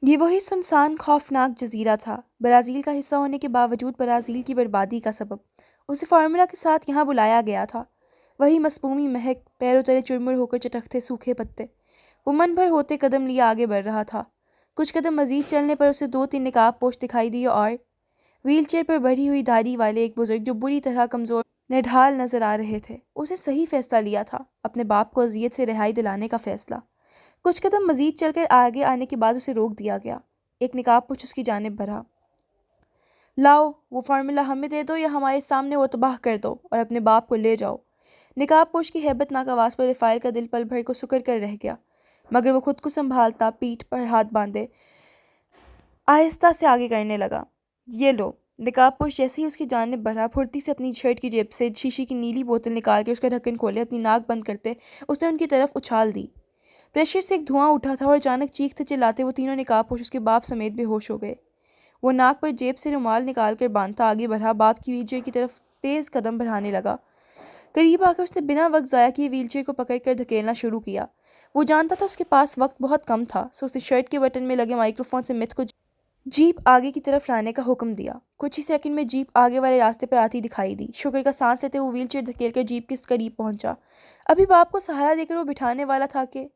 یہ وہی سنسان خوفناک جزیرہ تھا، برازیل کا حصہ ہونے کے باوجود برازیل کی بربادی کا سبب۔ اسے فارمولا کے ساتھ یہاں بلایا گیا تھا، وہی مسمومی مہک، پیروں تلے چرمر ہو کر چٹکتے سوکھے پتے۔ وہ من بھر ہوتے قدم لیے آگے بڑھ رہا تھا۔ کچھ قدم مزید چلنے پر اسے 2-3 نقاب پوش دکھائی دیے اور ویل چیئر پر بڑھی ہوئی داڑھی والے ایک بزرگ جو بری طرح کمزور نڈھال نظر آ رہے تھے۔ اسے صحیح فیصلہ لیا تھا، اپنے باپ کو اذیت سے رہائی دلانے کا فیصلہ۔ کچھ قدم مزید چل کر آگے آنے کے بعد اسے روک دیا گیا۔ ایک نقاب پوش اس کی جانب بڑھا۔ لاؤ، وہ فارمولا ہمیں دے دو یا ہمارے سامنے وہ تباہ کر دو اور اپنے باپ کو لے جاؤ۔ نقاب پوش کی ہیبت ناک آواز پر رفائل کا دل پل بھر کو سکڑ کر رہ گیا، مگر وہ خود کو سنبھالتا پیٹھ پر ہاتھ باندھے آہستہ سے آگے کرنے لگا۔ یہ لو۔ نقاب پوش جیسے ہی اس کی جانب بڑھا، پھرتی سے اپنی شرٹ کی جیب سے شیشے کی نیلی بوتل نکال کے اس کا ڈھکن کھولے اپنی ناک بند کرتے اس نے ان کی طرف اچھال دی۔ پریشر سے ایک دھواں اٹھا تھا اور اچانک چیختے چلاتے وہ تینوں نقاب پوش اس کے باپ سمیت بے ہوش ہو گئے۔ وہ ناک پر جیب سے رومال نکال کر باندھتا آگے بڑھا، باپ کی ویل چیئر کی طرف تیز قدم بڑھانے لگا۔ قریب آ کر اس نے بنا وقت ضائع کیے ویل چیئر کو پکڑ کر دھکیلنا شروع کیا۔ وہ جانتا تھا اس کے پاس وقت بہت کم تھا، سو اس نے شرٹ کے بٹن میں لگے مائکرو فون سے متھ کو جیپ آگے کی طرف لانے کا حکم دیا۔ کچھ ہی سیکنڈ میں جیپ آگے والے راستے پر آتی دکھائی دی۔ شکر کا سانس لیتے وہ ویل چیئر دھکیل کر جیپ کے قریب پہنچا۔ ابھی باپ کو سہارا دے کر وہ بٹھانے والا تھا کہ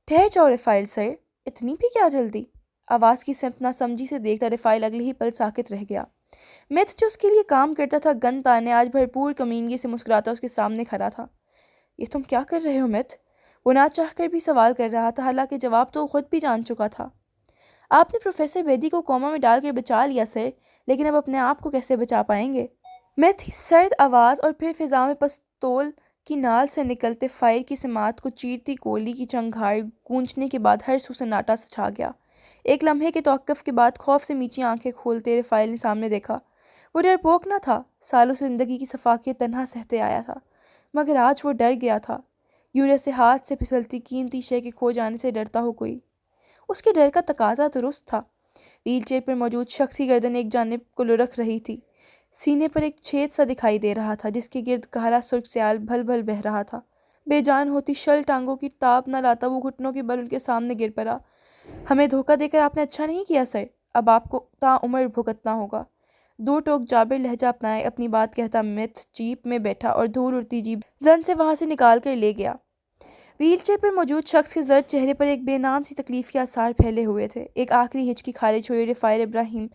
ٹھہر جاؤ رفائل سر، اتنی بھی کیا جلدی؟ آواز کی سمت ناسمجھی سے دیکھتا رفائل اگلے ہی پل ساکت رہ گیا۔ متھ جو اس کے لیے کام کرتا تھا گن تانے آج بھرپور کمینگی سے مسکراتا اس کے سامنے کھڑا تھا۔ یہ تم کیا کر رہے ہو متھ؟ وہ نہ چاہ کر بھی سوال کر رہا تھا، حالانکہ جواب تو وہ خود بھی جان چکا تھا۔ آپ نے پروفیسر بیدی کو کوما میں ڈال کر بچا لیا سر، لیکن اب اپنے آپ کو کیسے بچا پائیں گے؟ متھ کی سرد آواز اور پھر فضا میں پستول کی نال سے نکلتے فائر کی سماعت کو چیرتی گولی کی چنگھاڑ گونجنے کے بعد ہر سو سناٹا سا چھا گیا۔ ایک لمحے کے توقف کے بعد خوف سے میچی آنکھیں کھولتے رفائل نے سامنے دیکھا۔ وہ ڈرپوک نہ تھا، سالوں سے زندگی کی سفاکیت تنہا سہتے آیا تھا، مگر آج وہ ڈر گیا تھا، یوں جیسے ہاتھ سے پھسلتی قیمتی شے کے کھو جانے سے ڈرتا ہو کوئی۔ اس کے ڈر کا تقاضا درست تھا۔ ویل چیئر پر موجود شخص کی گردن ایک جانب کو لڑک رہی تھی، سینے پر ایک چھید سا دکھائی دے رہا تھا جس کے گرد گہرا سرخ سیال بھل بھل بہہ رہا تھا۔ بے جان ہوتی شل ٹانگوں کی تاب نہ لاتا وہ گھٹنوں کے بل ان کے سامنے گر پڑا۔ ہمیں دھوکہ دے کر آپ نے اچھا نہیں کیا سر، اب آپ کو تا عمر بھگتنا ہوگا۔ دو ٹوک جابر لہجہ اپنائے اپنی بات کہتا متھ جیپ میں بیٹھا اور دھول اڑتی جیپ زن سے وہاں سے نکال کر لے گیا۔ ویل چیئر پر موجود شخص کے زرد چہرے پر ایک بے نام سی تکلیف کے آثار پھیلے ہوئے تھے۔ ایک آخری ہچکی خارج ہوئی، رفائل ابراہیم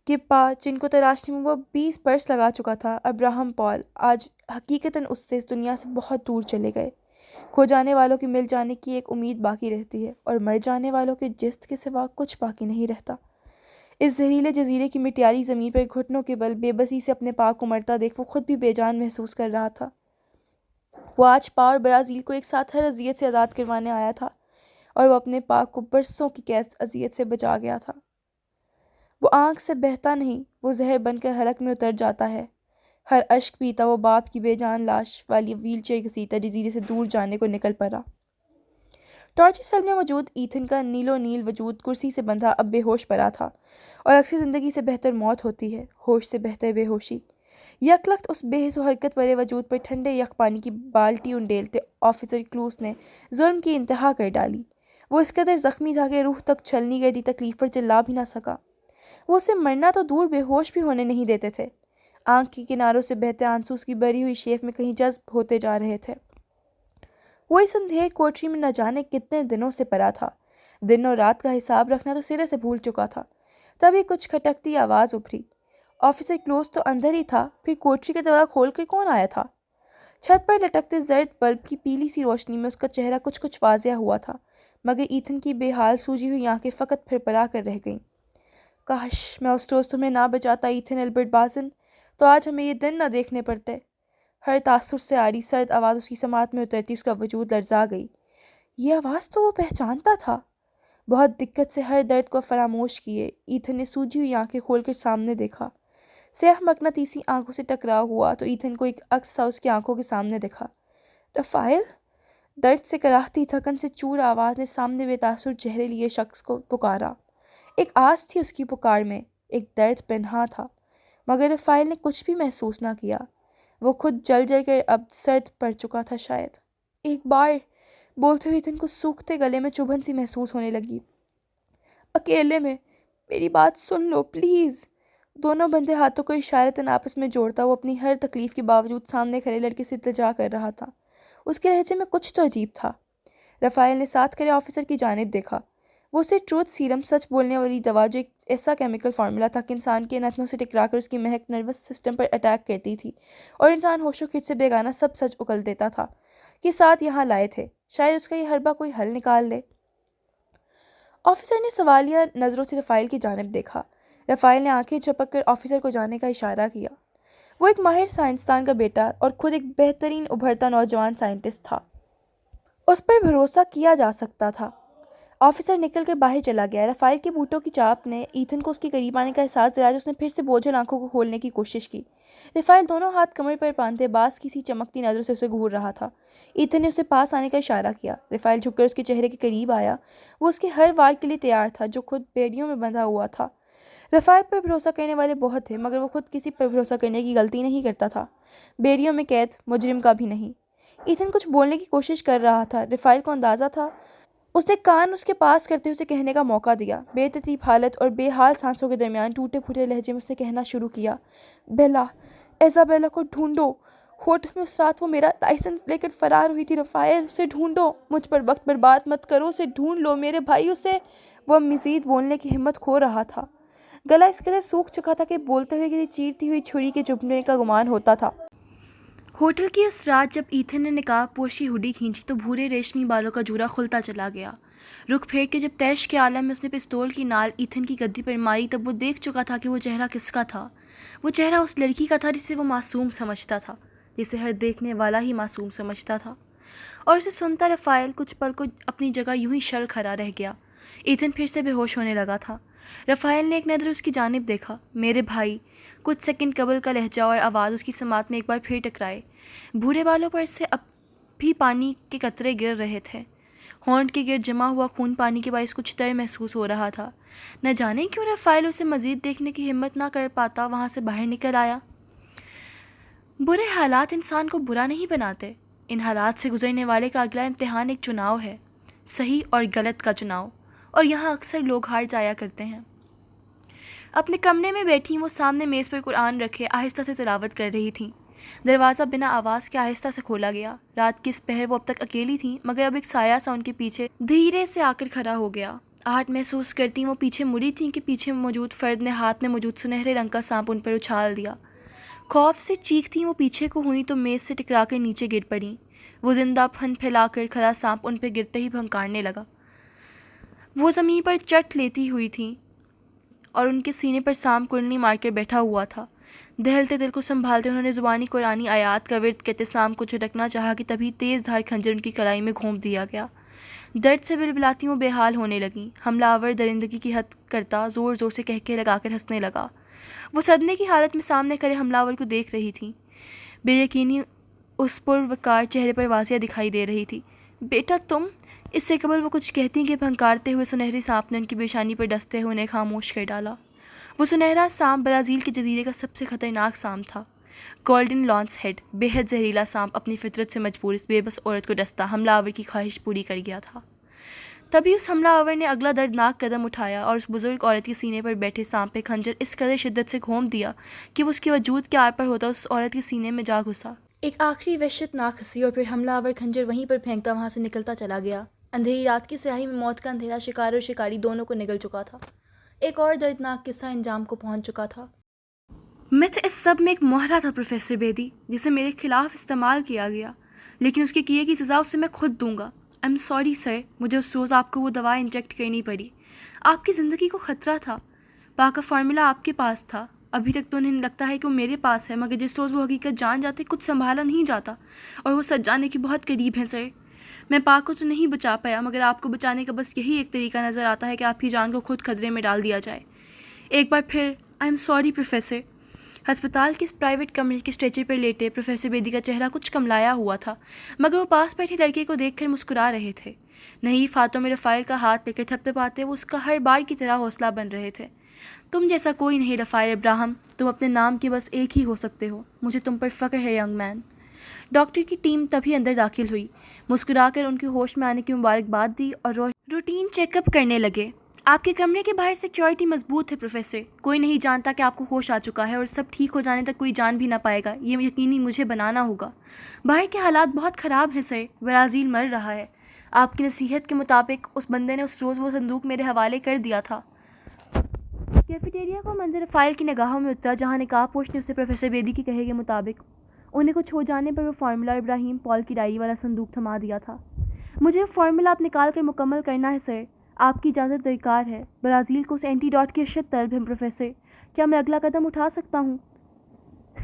کے پا جن کو تلاشنے میں وہ 20 برس لگا چکا تھا، ابراہم پال، آج حقیقتاً اس سے اس دنیا سے بہت دور چلے گئے۔ کھو جانے والوں کے مل جانے کی ایک امید باقی رہتی ہے، اور مر جانے والوں کے جسد کے سوا کچھ باقی نہیں رہتا۔ اس زہریلے جزیرے کی مٹیالی زمین پر گھٹنوں کے بل بے بسی سے اپنے پاک کو مرتا دیکھ وہ خود بھی بے جان محسوس کر رہا تھا۔ وہ آج پا اور برازیل کو ایک ساتھ ہر اذیت سے آزاد کروانے آیا تھا، اور وہ اپنے پاک کو برسوں کی قید اذیت سے بچا گیا تھا۔ وہ آنکھ سے بہتا نہیں، وہ زہر بن کر حلق میں اتر جاتا ہے۔ ہر اشک پیتا وہ باپ کی بے جان لاش والی ویل چیئر گھسیٹتا جزیرے سے دور جانے کو نکل پڑا۔ ٹارچی سیل میں موجود ایتھن کا نیلو نیل وجود کرسی سے بندھا اب بے ہوش پڑا تھا، اور اکثر زندگی سے بہتر موت ہوتی ہے، ہوش سے بہتر بے ہوشی۔ یک لخت اس بے حس و حرکت والے وجود پر ٹھنڈے یک پانی کی بالٹی انڈیلتے آفیسر کلوس نے ظلم کی انتہا کر ڈالی۔ وہ اس قدر زخمی تھا کہ روح تک چھلنی گردی تکلیف پر چلا بھی نہ سکا۔ وہ اسے مرنا تو دور بے ہوش بھی ہونے نہیں دیتے تھے۔ آنکھ کے کناروں سے بہتے آنسو اس کی بری ہوئی شیف میں کہیں جذب ہوتے جا رہے تھے۔ وہ اس اندھیر کوٹری میں نہ جانے کتنے دنوں سے پڑا تھا، دن اور رات کا حساب رکھنا تو سرے سے بھول چکا تھا۔ تبھی کچھ کھٹکتی آواز ابھری۔ آفیسر کلوز تو اندر ہی تھا، پھر کوٹری کا دروازہ کھول کر کون آیا تھا؟ چھت پر لٹکتے زرد بلب کی پیلی سی روشنی میں اس کا چہرہ کچھ کچھ واضح ہوا تھا، مگر ایتھن کی بے حال سوجی ہوئی آنکھیں فقط پھرپھرا کر رہ گئیں۔ کاش میں اس روز تمہیں نہ بچاتا ایتھن البرٹ بازن، تو آج ہمیں یہ دن نہ دیکھنے پڑتے۔ ہر تاثر سے آری سرد آواز اس کی سماعت میں اترتی اس کا وجود لرزا گئی۔ یہ آواز تو وہ پہچانتا تھا۔ بہت دقت سے ہر درد کو فراموش کیے ایتھن نے سوجی ہوئی آنکھیں کھول کر سامنے دیکھا۔ سیاہ مقناطیسی آنکھوں سے ٹکراؤ ہوا تو ایتھن کو ایک عکس سا اس کی آنکھوں کے سامنے دکھا۔ رفائل؟ درد سے کراہتی تھکن سے چور آواز نے سامنے بے تاثر چہرے لیے شخص کو پکارا۔ ایک آس تھی اس کی پکار میں، ایک درد پنہاں تھا، مگر رفائل نے کچھ بھی محسوس نہ کیا۔ وہ خود جل جل کر اب سرد پڑ چکا تھا شاید۔ ایک بار بولتے ہوئے ایتھن کو سوکھتے گلے میں چبھن سی محسوس ہونے لگی۔ اکیلے میں، میری بات سن لو پلیز۔ دونوں بندے ہاتھوں کو اشارتاً آپس میں جوڑتا وہ اپنی ہر تکلیف کے باوجود سامنے کھڑے لڑکے سے التجا کر رہا تھا۔ اس کے لہجے میں کچھ تو عجیب تھا۔ رفائل نے ساتھ کھڑے آفیسر کی جانب دیکھا۔ وہ اسے ٹروتھ سیرم، سچ بولنے والی دوا، جو ایک ایسا کیمیکل فارمولا تھا کہ انسان کے نتنوں سے ٹکرا کر اس کی مہک نروس سسٹم پر اٹیک کرتی تھی اور انسان ہوش و خرد سے بیگانہ سب سچ اگل دیتا تھا، کہ ساتھ یہاں لائے تھے، شاید اس کا یہ حربہ کوئی حل نکال دے۔ آفیسر نے سوالیہ نظروں سے رفائل کی جانب دیکھا۔ رفائل نے آنکھیں جھپک کر آفیسر کو جانے کا اشارہ کیا۔ وہ ایک ماہر سائنسدان کا بیٹا اور خود ایک بہترین ابھرتا نوجوان سائنٹسٹ تھا۔ اس پر بھروسہ کیا جا سکتا تھا۔ آفیسر نکل کر باہر چلا گیا۔ رفائل کے بوٹوں کی چاپ نے ایتھن کو اس کے قریب آنے کا احساس دلایا جو اس نے پھر سے بوجھل آنکھوں کو کھولنے کی کوشش کی۔ رفائل دونوں ہاتھ کمر پر باندھے باز کی سی چمکتی نظروں سے اسے گھور رہا تھا۔ ایتھن نے اسے پاس آنے کا اشارہ کیا۔ رفائل جھک کر اس کے چہرے کے قریب آیا۔ وہ اس کے ہر وار کے لیے تیار تھا جو خود بیڑیوں میں بندھا ہوا تھا۔ رفائل پر بھروسہ کرنے والے بہت تھے مگر وہ خود کسی پر بھروسہ کرنے کی غلطی نہیں کرتا تھا، بیڑیوں میں قید مجرم کا بھی نہیں۔ ایتھن کچھ بولنے کی کوشش کر رہا تھا۔ رفائل کو اندازہ تھا۔ اس نے کان اس کے پاس کرتے ہوئے اسے کہنے کا موقع دیا۔ بے ترتیب حالت اور بے حال سانسوں کے درمیان ٹوٹے پھوٹے لہجے میں اس نے کہنا شروع کیا، بیلا، ایزابیلا کو ڈھونڈو۔ ہوٹل میں اس رات وہ میرا لائسنس لے کر فرار ہوئی تھی۔ رفائل، اسے ڈھونڈو، مجھ پر وقت برباد مت کرو، اسے ڈھونڈ لو میرے بھائی، اسے۔ وہ مزید بولنے کی ہمت کھو رہا تھا۔ گلا اس قدر سوکھ چکا تھا کہ بولتے ہوئے کسی چیرتی ہوئی چھری کے چبھنے کا گمان ہوتا تھا۔ ہوٹل کی اس رات جب ایتھن نے نقاب پوشی ہوڈی کھینچی تو بھورے ریشمی بالوں کا جورا کھلتا چلا گیا۔ رخ پھیر کے جب تیش کے عالم میں اس نے پستول کی نال ایتھن کی گدی پر ماری تب وہ دیکھ چکا تھا کہ وہ چہرہ کس کا تھا۔ وہ چہرہ اس لڑکی کا تھا جسے وہ معصوم سمجھتا تھا، جسے ہر دیکھنے والا ہی معصوم سمجھتا تھا۔ اور اسے سنتا رفائل کچھ پل کو اپنی جگہ یوں ہی شل کھڑا رہ گیا۔ ایتھن پھر سے بے ہوش ہونے لگا تھا۔ رفائل نے ایک نظر اس کی جانب دیکھا۔ میرے بھائی، کچھ سیکنڈ قبل کا لہجہ اور آواز اس کی سماعت میں ایک بار پھر ٹکرائے۔ بھورے بالوں پر سے اب بھی پانی کے قطرے گر رہے تھے۔ ہونٹ کے گرد جمع ہوا خون پانی کے باعث کچھ تر محسوس ہو رہا تھا۔ نہ جانے کیوں رفائل اسے مزید دیکھنے کی ہمت نہ کر پاتا وہاں سے باہر نکل آیا۔ برے حالات انسان کو برا نہیں بناتے۔ ان حالات سے گزرنے والے کا اگلا امتحان ایک چناؤ ہے، صحیح اور غلط کا چناؤ، اور یہاں اکثر لوگ ہار جایا کرتے ہیں۔ اپنے کمرے میں بیٹھی وہ سامنے میز پر قرآن رکھے آہستہ سے تلاوت کر رہی تھیں۔ دروازہ بنا آواز کے آہستہ سے کھولا گیا۔ رات کی اس پہر وہ اب تک اکیلی تھیں مگر اب ایک سایہ سا ان کے پیچھے دھیرے سے آ کر کھڑا ہو گیا۔ آہٹ محسوس کرتی وہ پیچھے مڑی تھیں کہ پیچھے موجود فرد نے ہاتھ میں موجود سنہرے رنگ کا سانپ ان پر اچھال دیا۔ خوف سے چیختی وہ پیچھے کو ہوئیں تو میز سے ٹکرا کر نیچے گر پڑیں۔ وہ زندہ پھن پھیلا کر کھڑا سانپ ان پہ گرتے ہی بھنکارنے لگا۔ وہ زمین پر چٹ لیتی ہوئی تھیں اور ان کے سینے پر سانپ کڑنی مار کر بیٹھا ہوا تھا۔ دہلتے دل کو سنبھالتے انہوں نے زبانی قرآنی آیات کا ورد کرتے سانپ کو جھٹکنا چاہا کہ تبھی تیز دھار کھنجر ان کی کلائی میں گھونپ دیا گیا۔ درد سے بلبلاتی وہ بے حال ہونے لگیں۔ حملہ آور درندگی کی حد کرتا زور زور سے کہکے لگا کر ہنسنے لگا۔ وہ صدمے کی حالت میں سامنے کھڑے حملہ آور کو دیکھ رہی تھیں۔ بے یقینی اس پروقار چہرے پر واضح دکھائی دے رہی تھی۔ بیٹا تم؟ اس سے قبل وہ کچھ کہتی کہ بھنکارتے ہوئے سنہری سانپ نے ان کی پیشانی پر ڈستے ہوئے انہیں خاموش کر ڈالا۔ وہ سنہرا سانپ برازیل کے جزیرے کا سب سے خطرناک سانپ تھا۔ گولڈن لانس ہیڈ، بے حد زہریلا سانپ اپنی فطرت سے مجبور اس بے بس عورت کو ڈستا حملہ آور کی خواہش پوری کر گیا تھا۔ تبھی اس حملہ آور نے اگلا دردناک قدم اٹھایا اور اس بزرگ عورت کے سینے پر بیٹھے سانپ پہ کھنجر اس قدر شدت سے گھونپ دیا کہ وہ اس کے وجود کے آر پر ہوتا اس عورت کے سینے میں جا گھسا۔ ایک آخری وحشت ناک ہنسی اور پھر حملہ آور کھنجر وہیں پر پھینکتا وہاں سے نکلتا چلا گیا۔ اندھیری رات کی سیاہی میں موت کا اندھیرا شکار اور شکاری دونوں کو نگل چکا تھا۔ ایک اور دردناک قصہ انجام کو پہنچ چکا تھا۔ متھ اس سب میں ایک مہرا تھا پروفیسر بیدی، جسے میرے خلاف استعمال کیا گیا، لیکن اس کے کیے کی سزا اسے میں خود دوں گا۔ آئی ایم سوری سر، مجھے اس روز آپ کو وہ دوا انجیکٹ کرنی پڑی۔ آپ کی زندگی کو خطرہ تھا۔ پا کا فارمولا آپ کے پاس تھا۔ ابھی تک تو انہیں لگتا ہے کہ وہ میرے پاس ہے مگر جس روز وہ حقیقت جان جاتے کچھ سنبھالا نہیں جاتا اور وہ سچ جانے کے بہت قریب ہیں سر۔ میں پاک کو تو نہیں بچا پایا مگر آپ کو بچانے کا بس یہی ایک طریقہ نظر آتا ہے کہ آپ کی جان کو خود خطرے میں ڈال دیا جائے۔ ایک بار پھر آئی ایم سوری پروفیسر۔ ہسپتال کے اس پرائیویٹ کمرے کے اسٹریچر پر لیٹے پروفیسر بیدی کا چہرہ کچھ کملایا ہوا تھا مگر وہ پاس بیٹھے لڑکے کو دیکھ کر مسکرا رہے تھے۔ نہیں ہاتھوں میں رفائل کا ہاتھ لے کر تھپتھپاتے وہ اس کا ہر بار کی طرح حوصلہ بن رہے تھے۔ تم جیسا کوئی نہیں رفائل ابراہم، تم اپنے نام کے بس ایک ہی ہو سکتے ہو۔ مجھے تم پر فخر ہے ینگ مین۔ ڈاکٹر کی ٹیم تبھی اندر داخل ہوئی، مسکرا کر ان کی ہوش میں آنے کی مبارکباد دی اور روٹین چیک اپ کرنے لگے۔ آپ کے کمرے کے باہر سیکیورٹی مضبوط ہے پروفیسر. کوئی نہیں جانتا کہ آپ کو ہوش آ چکا ہے اور سب ٹھیک ہو جانے تک کوئی جان بھی نہ پائے گا. یہ یقینی مجھے بنانا ہوگا. باہر کے حالات بہت خراب ہیں سر. برازیل مر رہا ہے. آپ کی نصیحت کے مطابق اس بندے نے اس روز وہ صندوق میرے حوالے کر دیا تھا. کیفیٹیریا کو منظر فائل کی نگاہوں میں اترا جہاں نقاب پوش نے اسے پروفیسر بیدی کے کہے کے مطابق انہیں کچھ ہو جانے پر وہ فارمولا ابراہیم پال کی ڈائری والا صندوق تھما دیا تھا. مجھے وہ فارمولا آپ نکال کر مکمل کرنا ہے سر. آپ کی اجازت درکار ہے. برازیل کو اس اینٹی ڈاٹ کی اشد طلب ہے پروفیسر. کیا میں اگلا قدم اٹھا سکتا ہوں؟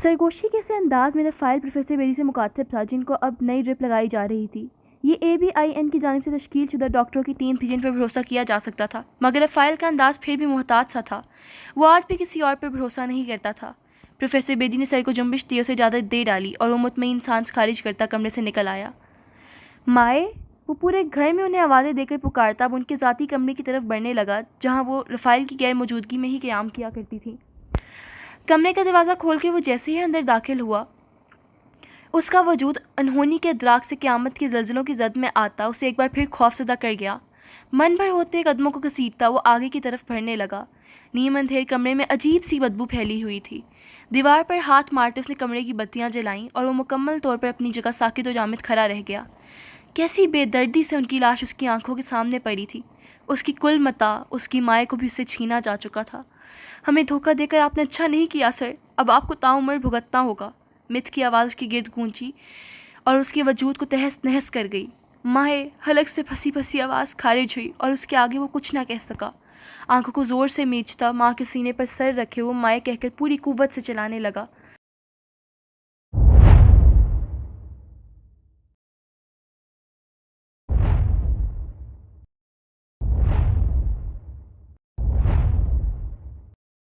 سرگوشی کے سے انداز میں فائل پروفیسر بیدی سے مخاطب تھا جن کو اب نئی ڈرپ لگائی جا رہی تھی. یہ ABIN کی جانب سے تشکیل شدہ ڈاکٹروں کی ٹیم تھی جن پر بھروسہ کیا جا سکتا تھا، مگر اب فائل کا انداز پھر بھی محتاط سا تھا. وہ آج بھی کسی اور پر بھروسہ نہیں کرتا تھا. پروفیسر بیدی نے سر کو جنبش دی، اسے اجازت دے ڈالی اور وہ مطمئن سانس خارج کرتا کمرے سے نکل آیا. مائے، وہ پورے گھر میں انہیں آوازیں دے کر پکارتا اب ان کے ذاتی کمرے کی طرف بڑھنے لگا جہاں وہ رفائل کی غیر موجودگی میں ہی قیام کیا کرتی تھی. کمرے کا دروازہ کھول کر وہ جیسے ہی اندر داخل ہوا، اس کا وجود انہونی کے ادراک سے قیامت کے زلزلوں کی زد میں آتا اسے ایک بار پھر خوف زدہ کر گیا. من بھر ہوتے قدموں کو گھسیٹتا وہ آگے کی طرف بڑھنے لگا. نیم اندھیر کمرے میں عجیب سی بدبو پھیلی ہوئی تھی. دیوار پر ہاتھ مارتے اس نے کمرے کی بتیاں جلائیں اور وہ مکمل طور پر اپنی جگہ ساکت و جامد کھڑا رہ گیا. کیسی بے دردی سے ان کی لاش اس کی آنکھوں کے سامنے پڑی تھی. اس کی کل متاع، اس کی مائیں کو بھی اس سے چھینا جا چکا تھا. ہمیں دھوکہ دے کر آپ نے اچھا نہیں کیا سر. اب آپ کو تعمر بھگتنا ہوگا. مت کی آواز اس کی گرد گونجی اور اس کے وجود کو تہس نہس کر گئی. ماہے، حلق سے پھنسی پھنسی آواز خارج ہوئی اور اس کے آگے وہ کچھ نہ کہہ سکا. آنکھوں کو زور سے میچتا ماں کے سینے پر سر رکھے وہ مائے کہہ کر پوری قوت سے چلانے لگا.